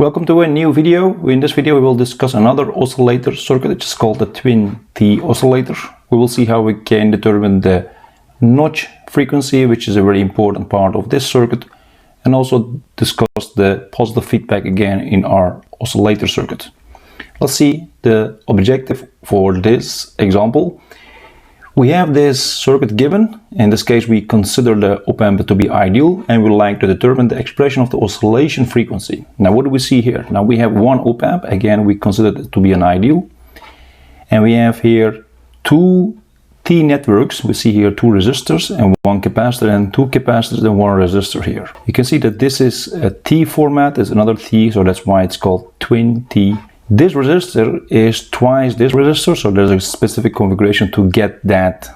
Welcome to a new video. In this video we will discuss another oscillator circuit, which is called the twin T oscillator. We will see how we can determine the notch frequency, which is a very important part of this circuit, and also discuss the positive feedback again in our oscillator circuit. Let's see the objective for this example. We have this circuit given. In this case we consider the op-amp to be ideal and we would like to determine the expression of the oscillation frequency. Now what do we see here? Now we have one op-amp, again we consider it to be an ideal, and we have here two T networks. We see here two resistors and one capacitor, and two capacitors and one resistor here. You can see that this is a T format, there's another T, so that's why it's called twin T. This resistor is twice this resistor, so there's a specific configuration to get that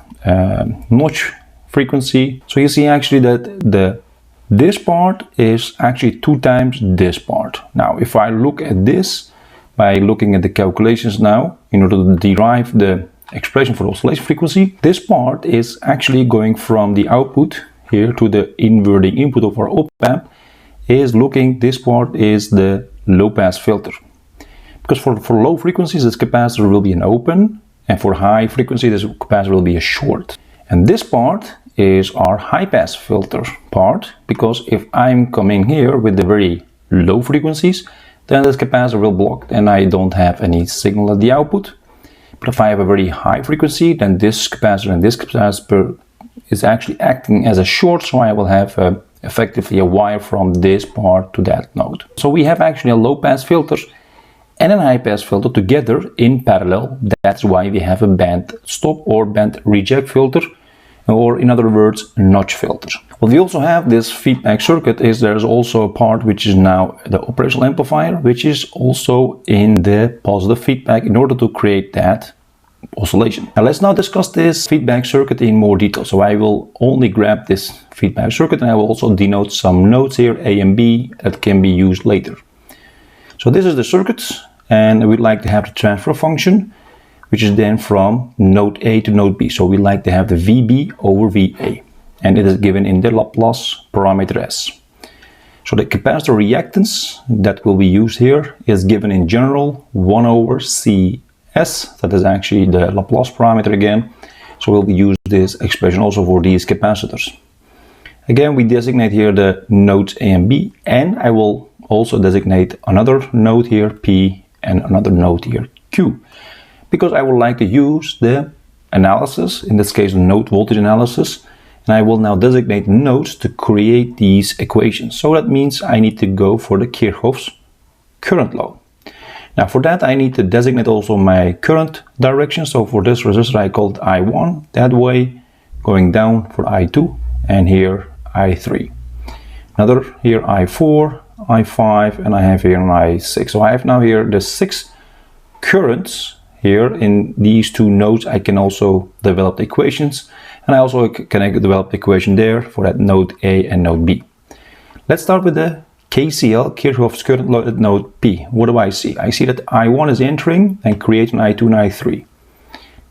notch frequency. So you see actually that this part is actually two times this part. Now if I look at this by looking at the calculations now, in order to derive the expression for the oscillation frequency, this part is actually going from the output here to the inverting input of our op-amp. This part is the low pass filter. Because for low frequencies this capacitor will be an open, and for high frequency this capacitor will be a short. And this part is our high pass filter part, because if I'm coming here with the very low frequencies, then this capacitor will block and I don't have any signal at the output. But if I have a very high frequency, then this capacitor and this capacitor is actually acting as a short, so I will have effectively a wire from this part to that node. So we have actually a low pass filter and a high pass filter together in parallel. That's why we have a band stop or band reject filter, or in other words, notch filter. What we also have this feedback circuit is there's also a part which is now the operational amplifier, which is also in the positive feedback in order to create that oscillation. Now let's now discuss this feedback circuit in more detail. So I will only grab this feedback circuit and I will also denote some nodes here, A and B, that can be used later. So this is the circuit, and we'd like to have the transfer function, which is then from node A to node B. So we like to have the VB over VA, and it is given in the Laplace parameter S. So the capacitor reactance that will be used here is given in general 1 over CS. That is actually the Laplace parameter again. So we'll use this expression also for these capacitors. Again, we designate here the nodes A and B, and I will also designate another node here P and another node here Q, because I would like to use the analysis, in this case the node voltage analysis, and I will now designate nodes to create these equations. So that means I need to go for the Kirchhoff's current law. Now for that I need to designate also my current direction. So for this resistor I call it I1 that way, going down for I2, and here I3. Another here I4, I5, and I have here an I6. So I have now here the 6 currents here in these two nodes. I can also develop the equations, and I also can develop the equation there for that node A and node B. Let's start with the KCL, Kirchhoff's current law at node P. What do I see? I see that I1 is entering and creating I2 and I3.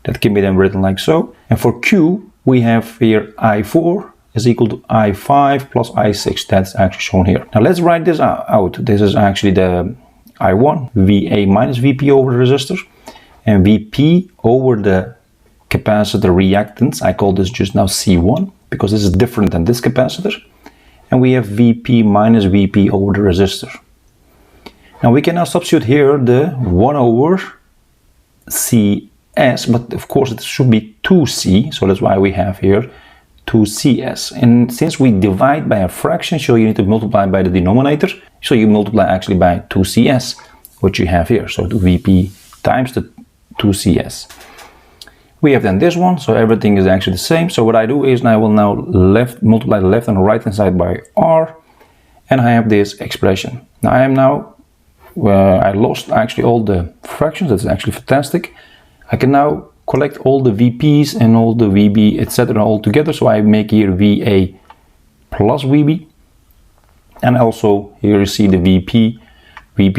That can be then written like so. And for Q, we have here I4 is equal to I5 plus I6. That's actually shown here. Now let's write this out. This is actually the I1, VA minus VP over the resistor, and VP over the capacitor reactance. I call this just now C1 because this is different than this capacitor. And we have VP minus VP over the resistor. Now we can now substitute here the 1 over CS, but of course it should be 2C, so that's why we have here 2CS. And since we divide by a fraction, so you need to multiply by the denominator, so you multiply actually by 2CS, which you have here, so the VP times the 2CS. We have then this one, so everything is actually the same. So what I do is I will now multiply the left and the right hand side by R, and I have this expression. Now I am now, I lost actually all the fractions. That's actually fantastic. I can now collect all the VPs and all the VB, etc. all together. So I make here VA plus VB, and also here you see the VP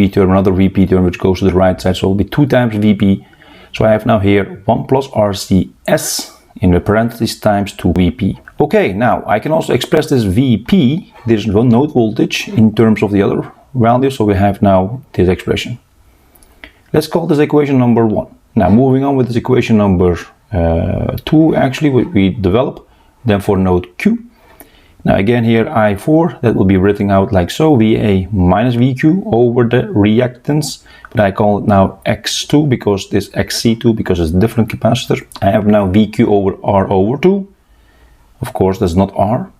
term, another VP term which goes to the right side, so it will be 2 times VP. So I have now here 1 plus RCS in the parentheses times 2 VP. Okay, now I can also express this VP, this node voltage, in terms of the other value, so we have now this expression. Let's call this equation number 1. Now moving on with this equation number 2, actually we develop, then for node Q. Now again here I4, that will be written out like so, VA minus VQ over the reactance, but I call it now X2 because this XC2 because it's a different capacitor. I have now VQ over R over 2, of course that's not R,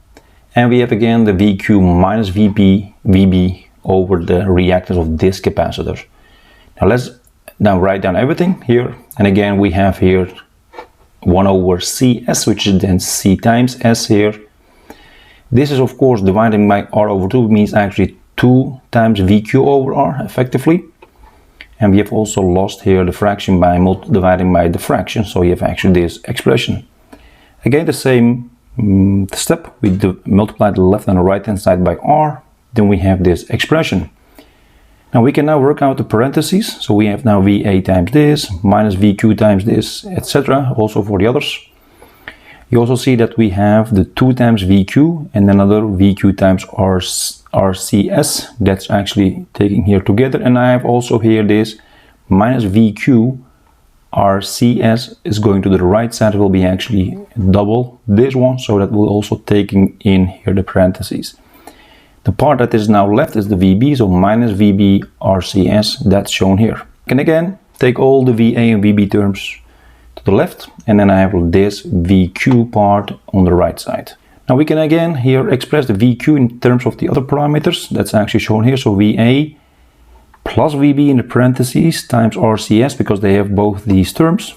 and we have again the VQ minus VB over the reactance of this capacitor. Now let's now write down everything here, and again we have here 1 over CS, which is then C times S here. This is of course dividing by R over 2 means actually 2 times VQ over R effectively. And we have also lost here the fraction by dividing by the fraction, so you have actually this expression. Again the same step, we multiply the left and the right hand side by R, then we have this expression. Now we can now work out the parentheses, so we have now VA times this, minus VQ times this, etc. also for the others. You also see that we have the 2 times VQ and another VQ times RCS, that's actually taking here together, and I have also here this minus VQ RCS is going to the right side, will be actually double this one, so that will also taking in here the parentheses. The part that is now left is the VB, so minus VB RCS, that's shown here. And again, take all the VA and VB terms to the left, and then I have this VQ part on the right side. Now we can again here express the VQ in terms of the other parameters, that's actually shown here, so VA plus VB in the parentheses times RCS, because they have both these terms,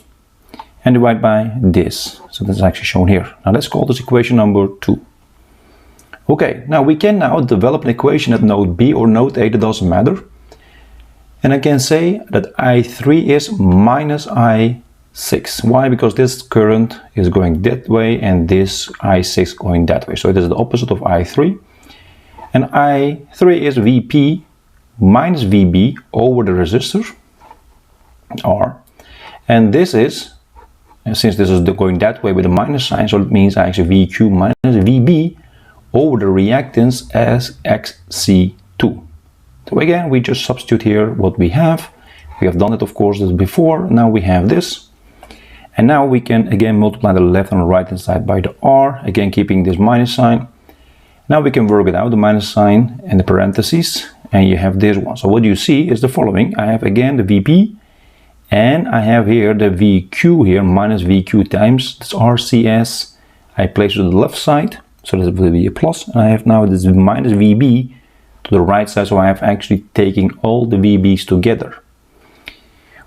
and divide by this, so that's actually shown here. Now let's call this equation number 2. Okay, now we can now develop an equation at node B or node A, that doesn't matter. And I can say that I3 is minus I6. Why? Because this current is going that way and this I6 going that way. So it is the opposite of I3. And I3 is VP minus VB over the resistor R. And this is, since this is going that way with a minus sign, so it means actually VQ minus VB over the reactance as XC2. So again, we just substitute here what we have. We have done it, of course, this before. Now we have this. And now we can again multiply the left and right hand side by the R, again keeping this minus sign. Now we can work it out, the minus sign and the parentheses, and you have this one. So what you see is the following. I have again the VP, and I have here the VQ here, minus VQ times this RCS. I place it to the left side, so this will be a plus, and I have now this minus VB to the right side, so I have actually taken all the VBs together.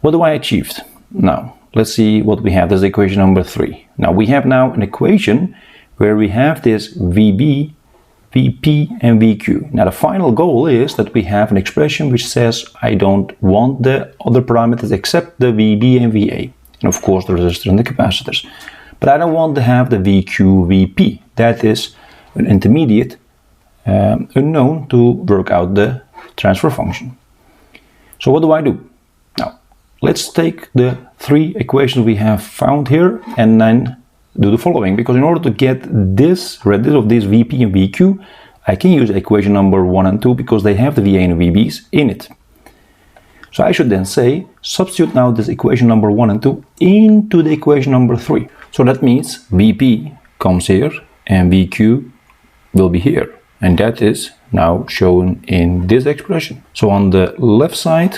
What do I achieved? Now, let's see what we have. This is equation number 3. Now, we have now an equation where we have this VB, VP, and VQ. Now, the final goal is that we have an expression which says I don't want the other parameters except the VB and VA, and of course the resistor and the capacitors. But I don't want to have the VQ, VP. That is an intermediate unknown to work out the transfer function. So what do? Now, let's take the 3 equations we have found here and then do the following. Because in order to get this rid of this VP and VQ, I can use equation number 1 and 2 because they have the VA and VBs in it. So I should then say, substitute now this equation number 1 and 2 into the equation number 3. So that means VP comes here and VQ will be here. And that is now shown in this expression. So on the left side,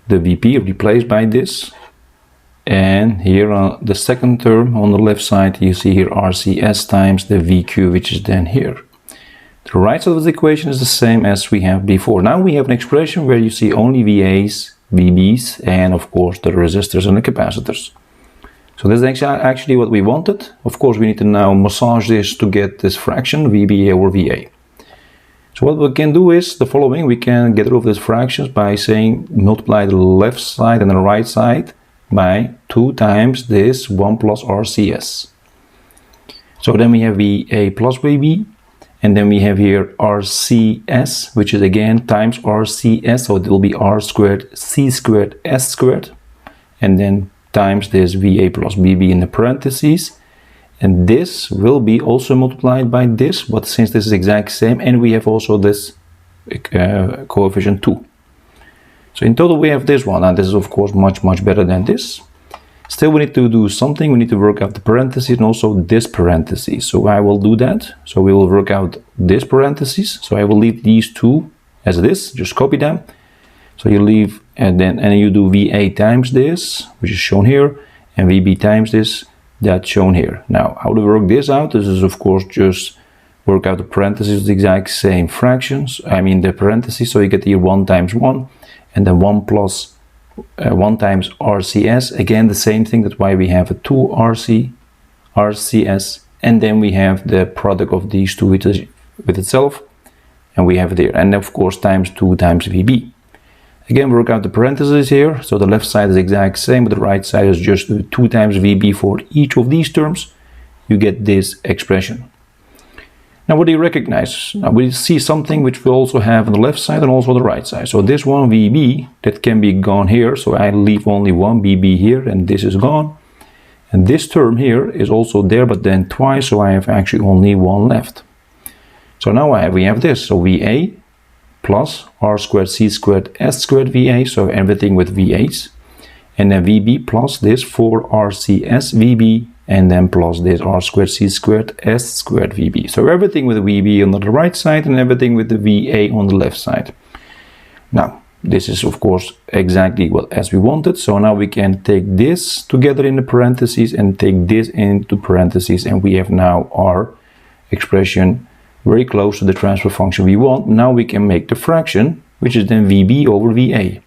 the VP replaced by this. And here on the second term on the left side, you see here RCS times the VQ, which is then here. The right side of the equation is the same as we have before. Now we have an expression where you see only VAs, VBs, and of course the resistors and the capacitors. So this is actually what we wanted. Of course, we need to now massage this to get this fraction, VB over VA. So what we can do is the following. We can get rid of these fractions by saying multiply the left side and the right side by 2 times this 1 plus RCS. So then we have VA plus VB, and then we have here RCS, which is again times RCS, so it will be R squared C squared S squared, and then times this VA plus VB in the parentheses, and this will be also multiplied by this, but since this is exact same, and we have also this coefficient 2. So in total we have this one, and this is of course much better than this. Still we need to do something, we need to work out the parentheses and also this parenthesis. So I will do that. So we will work out this parenthesis. So I will leave these two as this, just copy them. So you leave and you do VA times this, which is shown here, and VB times this, that's shown here. Now how to work this out? This is of course just work out the parentheses, the exact same fractions. I mean the parentheses, so you get here 1 times 1 and then 1 plus 1 times RCS, again the same thing. That's why we have a 2 RCS, and then we have the product of these two with itself, and we have it there, and of course times 2 times VB. Again work out the parentheses here, so the left side is exact same, but the right side is just 2 times VB for each of these terms. You get this expression. Now what do you recognize? Now we see something which we also have on the left side and also on the right side. So this one VB, that can be gone here, so I leave only one VB here and this is gone. And this term here is also there, but then twice, so I have actually only one left. So now we have this, so VA plus R squared C squared S squared VA, so everything with VAs. And then VB plus this 4RCS VB, and then plus this R squared C squared S squared VB. So everything with the VB on the right side and everything with the VA on the left side. Now, this is of course exactly what as we wanted. So now we can take this together in the parentheses and take this into parentheses, and we have now our expression very close to the transfer function we want. Now we can make the fraction, which is then VB over VA.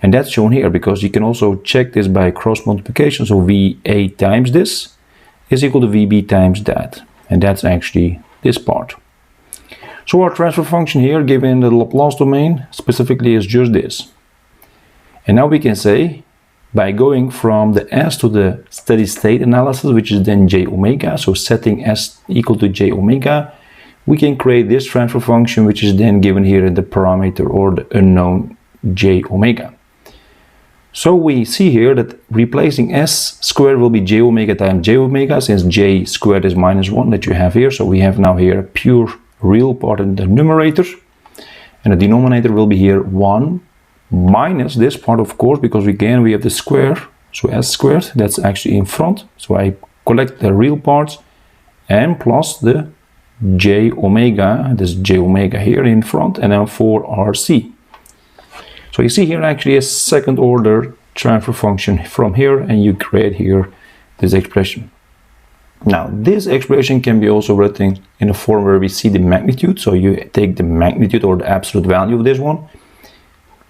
And that's shown here because you can also check this by cross multiplication. So VA times this is equal to VB times that. And that's actually this part. So our transfer function here given the Laplace domain specifically is just this. And now we can say by going from the S to the steady state analysis, which is then J omega, so setting S equal to J omega, we can create this transfer function which is then given here in the parameter or the unknown J omega. So we see here that replacing S squared will be J omega times J omega, since J squared is minus 1 that you have here. So we have now here a pure real part in the numerator, and the denominator will be here 1 minus this part, of course, because again we have the square, so S squared, that's actually in front. So I collect the real parts and plus the J omega, this J omega here in front, and then 4RC. So you see here actually a second order transfer function from here, and you create here this expression. Now this expression can be also written in a form where we see the magnitude. So you take the magnitude or the absolute value of this one.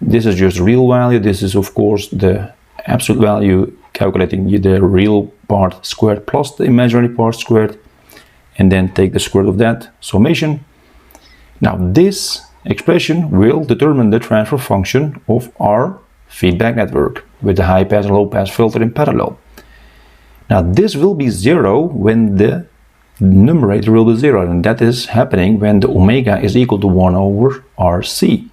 This is just real value. This is of course the absolute value, calculating the real part squared plus the imaginary part squared, and then take the square root of that, summation. Now this expression will determine the transfer function of our feedback network with the high pass and low pass filter in parallel. Now this will be 0 when the numerator will be 0, and that is happening when the omega is equal to 1 over RC.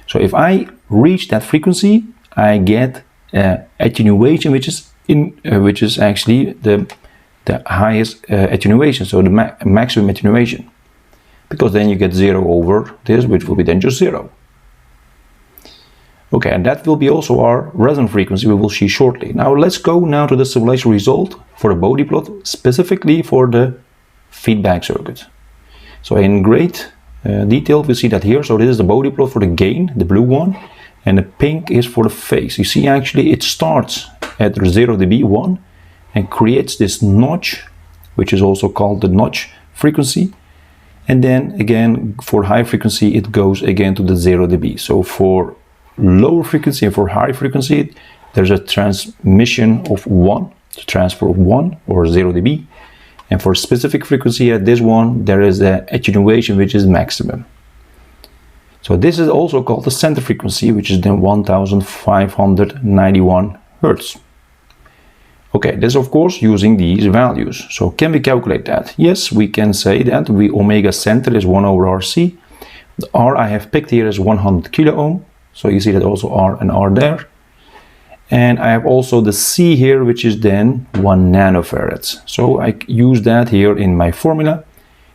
So if I reach that frequency, I get attenuation, which is actually the highest attenuation, so the maximum attenuation, because then you get 0 over this, which will be then just 0. Okay, and that will be also our resonant frequency we will see shortly. Now let's go now to the simulation result for the Bode plot, specifically for the feedback circuit. So in great detail we see that here. So this is the Bode plot for the gain, the blue one, and the pink is for the phase. You see actually it starts at 0 dB 1 and creates this notch, which is also called the notch frequency. And then again for high frequency it goes again to the 0 dB. So for lower frequency and for high frequency there's a transmission of 1, transfer of 1 or 0 dB, and for specific frequency at this one there is an attenuation which is maximum. So this is also called the center frequency, which is then 1591 Hertz. Okay, this of course using these values. So can we calculate that? Yes, we can say that omega center is 1 over RC. The R I have picked here is 100 kilo ohm. So you see that also R and R there. And I have also the C here, which is then 1 nanofarads. So I use that here in my formula.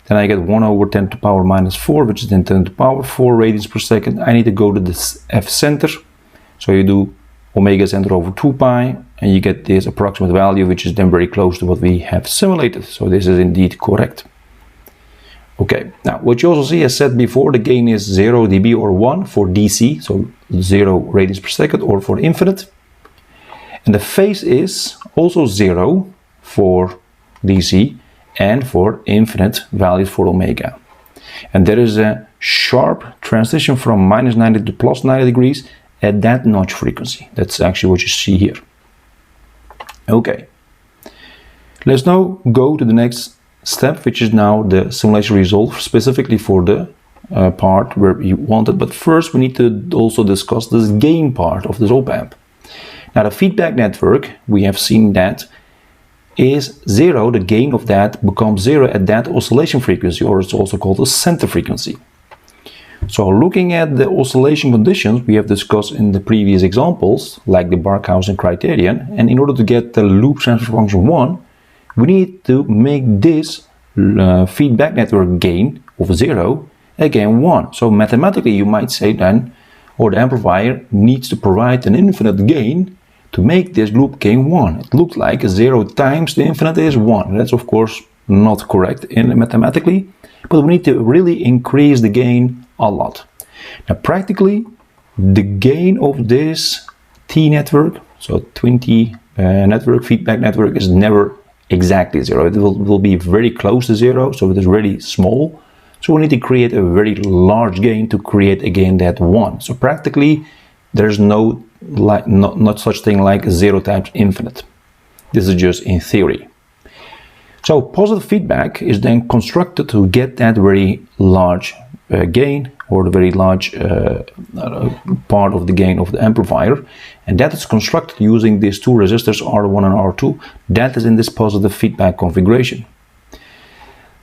then I get 1 over 10 to the power minus 4, which is then 10 to the power 4 radians per second. I need to go to this F center. So you do omega center over 2 pi, and you get this approximate value, which is then very close to what we have simulated. So this is indeed correct. Okay, now what you also see, as said before, the gain is 0 dB or 1 for DC, so 0 radians per second, or for infinite. And the phase is also 0 for DC and for infinite values for omega. And there is a sharp transition from minus 90 to plus 90 degrees at that notch frequency. That's actually what you see here. Okay, let's now go to the next step, which is now the simulation result, specifically for the part where you want it. But first we need to also discuss this gain part of this op-amp. Now the feedback network, we have seen that is 0, the gain of that becomes 0 at that oscillation frequency, or it's also called a center frequency. So looking at the oscillation conditions we have discussed in the previous examples, like the Barkhausen criterion, and in order to get the loop transfer function 1, we need to make this feedback network gain of 0 again 1. So mathematically you might say then, or the amplifier needs to provide an infinite gain to make this loop gain 1. It looks like 0 times the infinite is 1. That's of course not correct mathematically, but we need to really increase the gain a lot. Now practically the gain of this T network, so twin T network, feedback network, is never exactly 0. It will be very close to 0, so it is really small. So we need to create a very large gain to create again that 1. So practically there's no not such thing like 0 times infinite. This is just in theory. So positive feedback is then constructed to get that very large gain, or the very large part of the gain of the amplifier, and that is constructed using these two resistors R1 and R2. That is in this positive feedback configuration.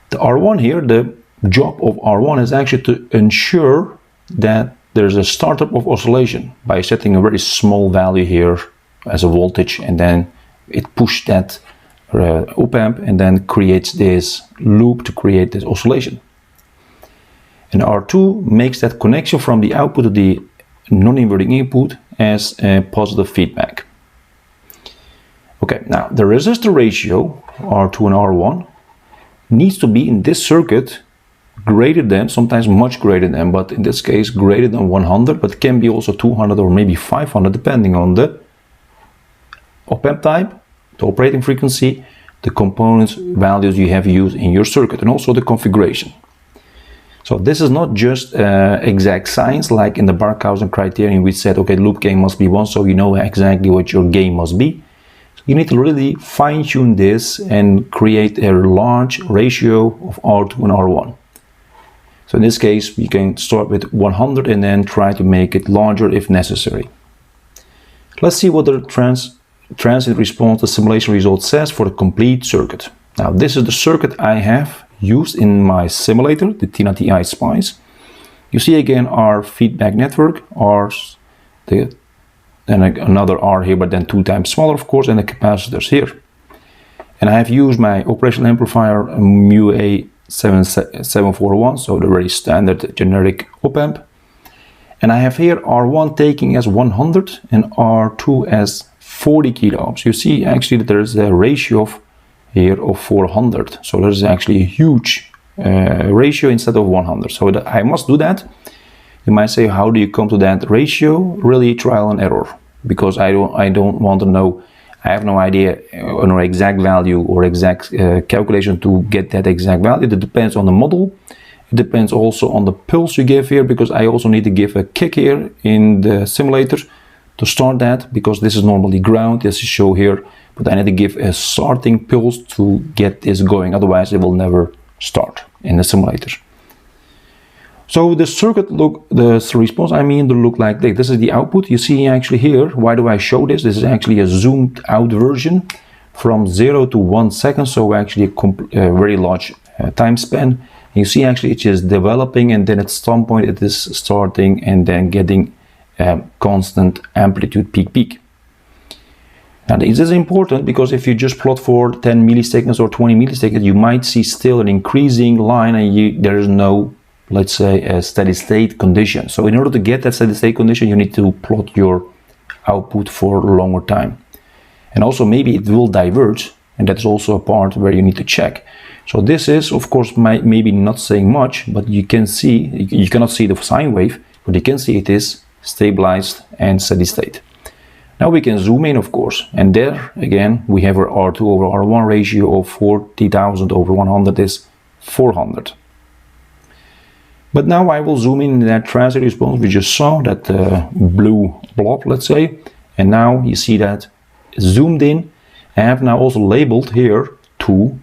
The R1 here, the job of R1 is actually to ensure that there's a startup of oscillation by setting a very small value here as a voltage, and then it pushes that op-amp and then creates this loop to create this oscillation. And R2 makes that connection from the output to the non-inverting input as a positive feedback. Okay, now the resistor ratio R2 and R1 needs to be in this circuit greater than, sometimes much greater than, but in this case greater than 100, but can be also 200 or maybe 500 depending on the op-amp type, the operating frequency, the components values you have used in your circuit, and also the configuration. So this is not just exact science like in the Barkhausen criterion. We said, okay, loop gain must be 1, so you know exactly what your gain must be. So you need to really fine-tune this and create a large ratio of R2 and R1. So in this case, you can start with 100 and then try to make it larger if necessary. Let's see what the transient response, the simulation result, says for the complete circuit. Now this is the circuit I have used in my simulator, the Tina TI Spice. You see again our feedback network, R's, and another R here, but then 2 times smaller of course, and the capacitors here. And I have used my operational amplifier MUA741, so the very standard generic op-amp. And I have here R1 taking as 100 and R2 as 40 kilo ohms. You see actually that there is a ratio of here of 400, so there's actually a huge ratio instead of 100. So I must do that. You might say, how do you come to that ratio? Really trial and error, because I don't want to know. I have no idea on an exact value or exact calculation to get that exact value. It depends on the model. It depends also on the pulse you give here, because I also need to give a kick here in the simulator to start that, because this is normally ground, as you show here, but I need to give a starting pulse to get this going, otherwise it will never start in the simulator. So the circuit the response will look like this. This is the output. You see actually here, why do I show this? This is actually a zoomed out version from 0 to 1 second, so actually a very large time span. You see actually it is developing, and then at some point it is starting and then getting constant amplitude peak. Now this is important because if you just plot for 10 milliseconds or 20 milliseconds, you might see still an increasing line and there is no, let's say, a steady state condition. So in order to get that steady state condition, you need to plot your output for a longer time. And also maybe it will diverge, and that's also a part where you need to check. So this is, of course, maybe not saying much, but you can see, you cannot see the sine wave, but you can see it is stabilized and steady state. Now we can zoom in, of course, and there again we have our R2 over R1 ratio of 40,000 over 100 is 400. But now I will zoom in that transient response. We just saw that blue blob, let's say, and now you see that zoomed in. I have now also labeled here two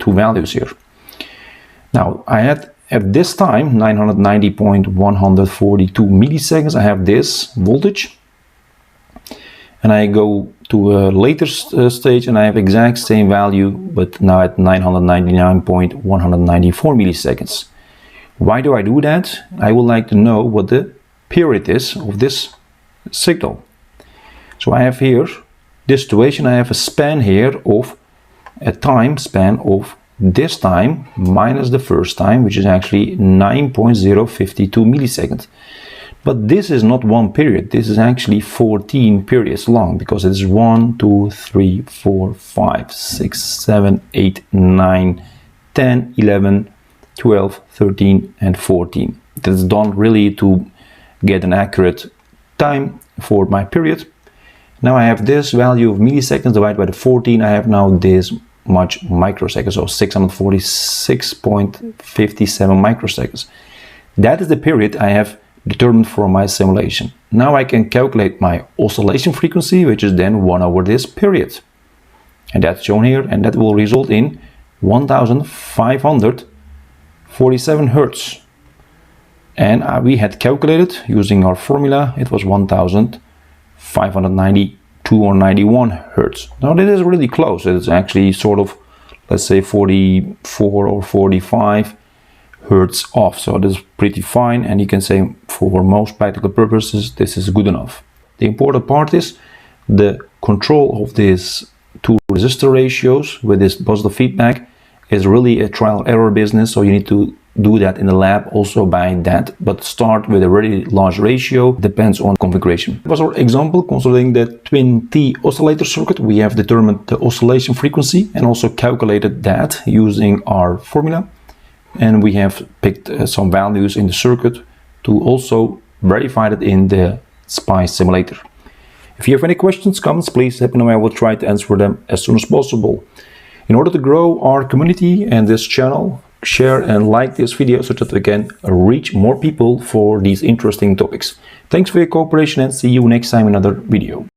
values here. Now I had at this time 990.142 milliseconds. I have this voltage. And I go to a later stage and I have exact same value, but now at 999.194 milliseconds. Why do I do that? I would like to know what the period is of this signal. So I have here this situation, I have a span here of a time span of this time minus the first time, which is actually 9.052 milliseconds. But this is not one period, this is actually 14 periods long, because it is 1, 2, 3, 4, 5, 6, 7, 8, 9, 10, 11, 12, 13 and 14. That's done really to get an accurate time for my period. Now I have this value of milliseconds divided by the 14, I have now this much microseconds, so 646.57 microseconds. That is the period I have determined for my simulation. Now I can calculate my oscillation frequency, which is then 1 over this period. And that's shown here, and that will result in 1547 Hertz. And we had calculated using our formula, it was 1592 or 91 Hertz. Now that is really close. It's actually sort of, let's say 44 or 45 Hertz off, so this is pretty fine, and you can say for most practical purposes this is good enough. The important part is the control of these two resistor ratios with this positive feedback is really a trial and error business, so you need to do that in the lab also by that, but start with a very large ratio, depends on configuration. That was our example considering the twin T oscillator circuit. We have determined the oscillation frequency and also calculated that using our formula. And we have picked some values in the circuit to also verify it in the SPICE simulator. If you have any questions, comments, please let me know. I will try to answer them as soon as possible. In order to grow our community and this channel, share and like this video so that we can reach more people for these interesting topics. Thanks for your cooperation and see you next time in another video.